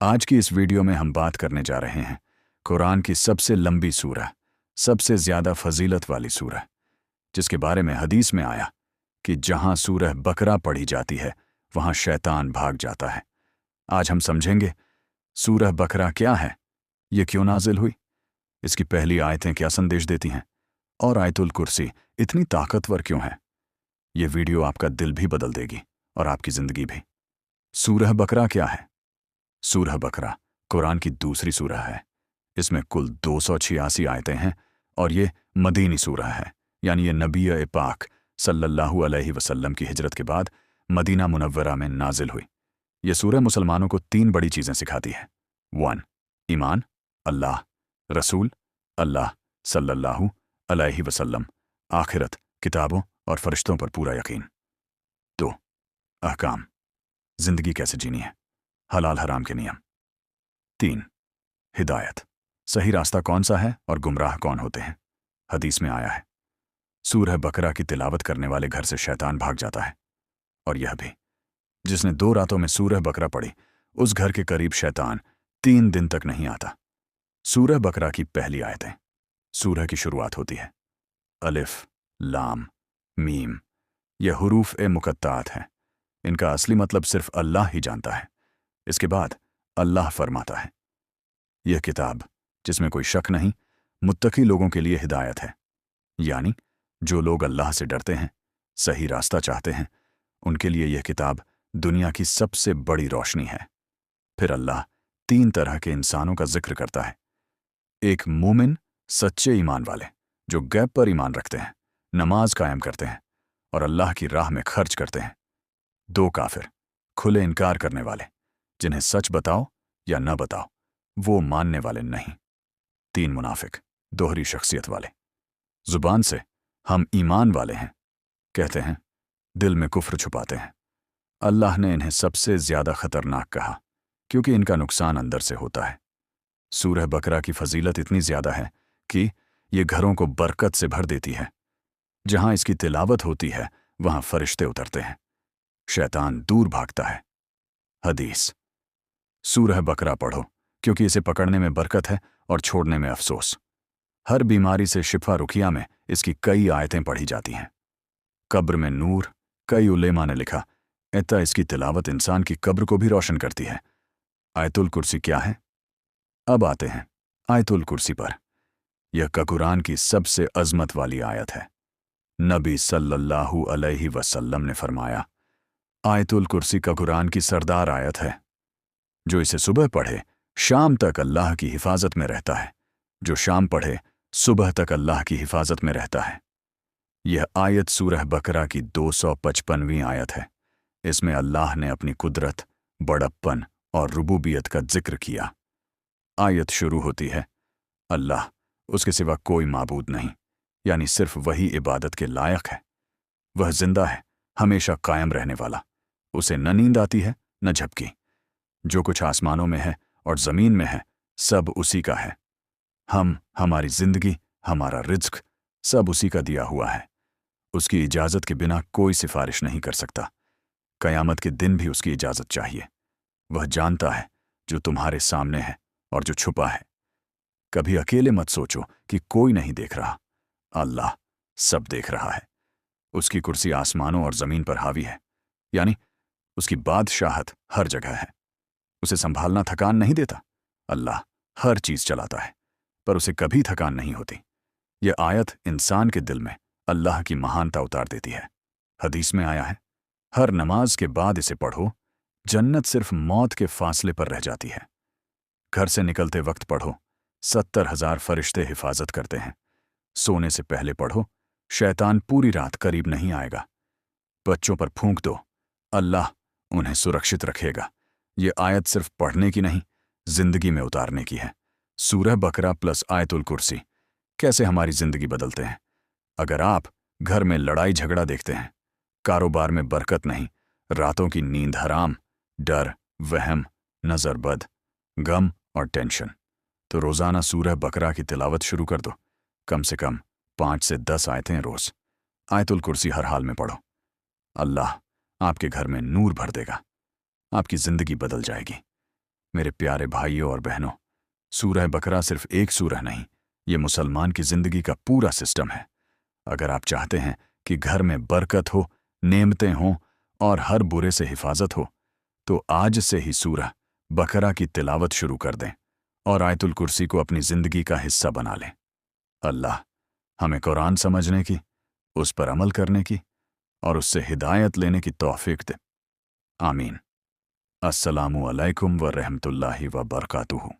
आज की इस वीडियो में हम बात करने जा रहे हैं कुरान की सबसे लंबी सूरह, सबसे ज़्यादा फजीलत वाली सूरह, जिसके बारे में हदीस में आया कि जहां सूरह बकरा पढ़ी जाती है वहां शैतान भाग जाता है। आज हम समझेंगे सूरह बकरा क्या है, ये क्यों नाजिल हुई, इसकी पहली आयतें क्या संदेश देती हैं, और आयतुल कुर्सी इतनी ताकतवर क्यों है। ये वीडियो आपका दिल भी बदल देगी और आपकी ज़िंदगी भी। सूरह बकरा क्या है? सूरह बकरा कुरान की दूसरी सूरह है। इसमें कुल 286 आयतें हैं और ये मदीनी सूरह है, यानी ये नबी पाक सल्लल्लाहु अलैहि वसल्लम की हिजरत के बाद मदीना मुनव्वरा में नाजिल हुई। ये सूरह मुसलमानों को 3 बड़ी चीज़ें सिखाती है। 1. ईमान, अल्लाह, रसूल अल्लाह सल्लल्लाहु अलैहि वसल्लम, आखिरत, किताबों और फरिश्तों पर पूरा यकीन। 2. अहकाम, जिंदगी कैसे जीनी है, हलाल हराम के नियम। 3. हिदायत, सही रास्ता कौन सा है और गुमराह कौन होते हैं। हदीस में आया है सूरह बकरा की तिलावत करने वाले घर से शैतान भाग जाता है, और यह भी, जिसने 2 रातों में सूरह बकरा पढ़ी उस घर के करीब शैतान 3 दिन तक नहीं आता। सूरह बकरा की पहली आयतें। सूरह की शुरुआत होती है अलिफ, लाम, मीम। यह हुरूफ ए मुकत्तात हैं। इनका असली मतलब सिर्फ अल्लाह ही जानता है। इसके बाद अल्लाह फरमाता है, यह किताब जिसमें कोई शक नहीं, मुत्तकी लोगों के लिए हिदायत है, यानी जो लोग अल्लाह से डरते हैं, सही रास्ता चाहते हैं, उनके लिए यह किताब दुनिया की सबसे बड़ी रोशनी है। फिर अल्लाह 3 तरह के इंसानों का जिक्र करता है। एक मोमिन, सच्चे ईमान वाले जो गैब पर ईमान रखते हैं, नमाज कायम करते हैं और अल्लाह की राह में खर्च करते हैं। 2 काफिर, खुले इनकार करने वाले, जिन्हें सच बताओ या न बताओ वो मानने वाले नहीं। 3 मुनाफिक, दोहरी शख्सियत वाले, जुबान से हम ईमान वाले हैं कहते हैं, दिल में कुफ्र छुपाते हैं। अल्लाह ने इन्हें सबसे ज्यादा खतरनाक कहा क्योंकि इनका नुकसान अंदर से होता है। सूरह बकरा की फजीलत इतनी ज्यादा है कि ये घरों को बरकत से भर देती है। जहां इसकी तिलावत होती है वहां फरिश्ते उतरते हैं, शैतान दूर भागता है। हदीस, सूरह बकरा पढ़ो क्योंकि इसे पकड़ने में बरकत है और छोड़ने में अफसोस। हर बीमारी से शिफा रुकिया में इसकी कई आयतें पढ़ी जाती हैं। कब्र में नूर, कई उलेमा ने लिखा, एता इसकी तिलावत इंसान की कब्र को भी रोशन करती है। आयतुल कुर्सी क्या है? अब आते हैं आयतुल कुर्सी पर। यह कुरान की सबसे अजमत वाली आयत है। नबी सल्लल्लाहु अलैहि वसल्लम ने फरमाया, आयतुल कुर्सी कुरान की सरदार आयत है। जो इसे सुबह पढ़े शाम तक अल्लाह की हिफाजत में रहता है, जो शाम पढ़े सुबह तक अल्लाह की हिफाजत में रहता है। यह आयत सूरह बकरा की 255वीं आयत है। इसमें अल्लाह ने अपनी कुदरत, बड़प्पन और रुबूबियत का जिक्र किया। आयत शुरू होती है, अल्लाह, उसके सिवा कोई माबूद नहीं, यानी सिर्फ वही इबादत के लायक है। वह जिंदा है, हमेशा कायम रहने वाला, उसे न नींद आती है न झपकी। जो कुछ आसमानों में है और ज़मीन में है सब उसी का है। हम, हमारी जिंदगी, हमारा रिज्क सब उसी का दिया हुआ है। उसकी इजाज़त के बिना कोई सिफारिश नहीं कर सकता। कयामत के दिन भी उसकी इजाज़त चाहिए। वह जानता है जो तुम्हारे सामने है और जो छुपा है। कभी अकेले मत सोचो कि कोई नहीं देख रहा, अल्लाह सब देख रहा है। उसकी कुर्सी आसमानों और ज़मीन पर हावी है, यानी उसकी बादशाहत हर जगह है। उसे संभालना थकान नहीं देता। अल्लाह हर चीज़ चलाता है, पर उसे कभी थकान नहीं होती। यह आयत इंसान के दिल में अल्लाह की महानता उतार देती है। हदीस में आया है, हर नमाज के बाद इसे पढ़ो, जन्नत सिर्फ मौत के फासले पर रह जाती है। घर से निकलते वक्त पढ़ो, 70,000 फरिश्ते हिफाजत करते हैं। सोने से पहले पढ़ो, शैतान पूरी रात करीब नहीं आएगा। बच्चों पर फूंक दो, अल्लाह उन्हें सुरक्षित रखेगा। ये आयत सिर्फ पढ़ने की नहीं, जिंदगी में उतारने की है। सूरह बकरा प्लस आयतुल कुर्सी कैसे हमारी जिंदगी बदलते हैं। अगर आप घर में लड़ाई झगड़ा देखते हैं, कारोबार में बरकत नहीं, रातों की नींद हराम, डर, वहम, नजर बद, गम और टेंशन, तो रोजाना सूरह बकरा की तिलावत शुरू कर दो। कम से कम 5 से 10 आयतें रोज। आयतुल कुर्सी हर हाल में पढ़ो। अल्लाह आपके घर में नूर भर देगा, आपकी जिंदगी बदल जाएगी। میرے پیارے بھائیوں اور بہنوں، سورہ بقرہ صرف ایک سورہ نہیں، یہ مسلمان کی زندگی کا پورا سسٹم ہے۔ اگر آپ چاہتے ہیں کہ گھر میں برکت ہو، نعمتیں ہوں اور ہر برے سے حفاظت ہو، تو آج سے ہی سورہ بقرہ کی تلاوت شروع کر دیں اور آیت الکرسی کو اپنی زندگی کا حصہ بنا لیں۔ اللہ ہمیں قرآن سمجھنے کی، اس پر عمل کرنے کی اور اس سے ہدایت لینے کی توفیق دے۔ آمین۔ السلام علیکم ورحمۃ اللہ وبرکاتہ۔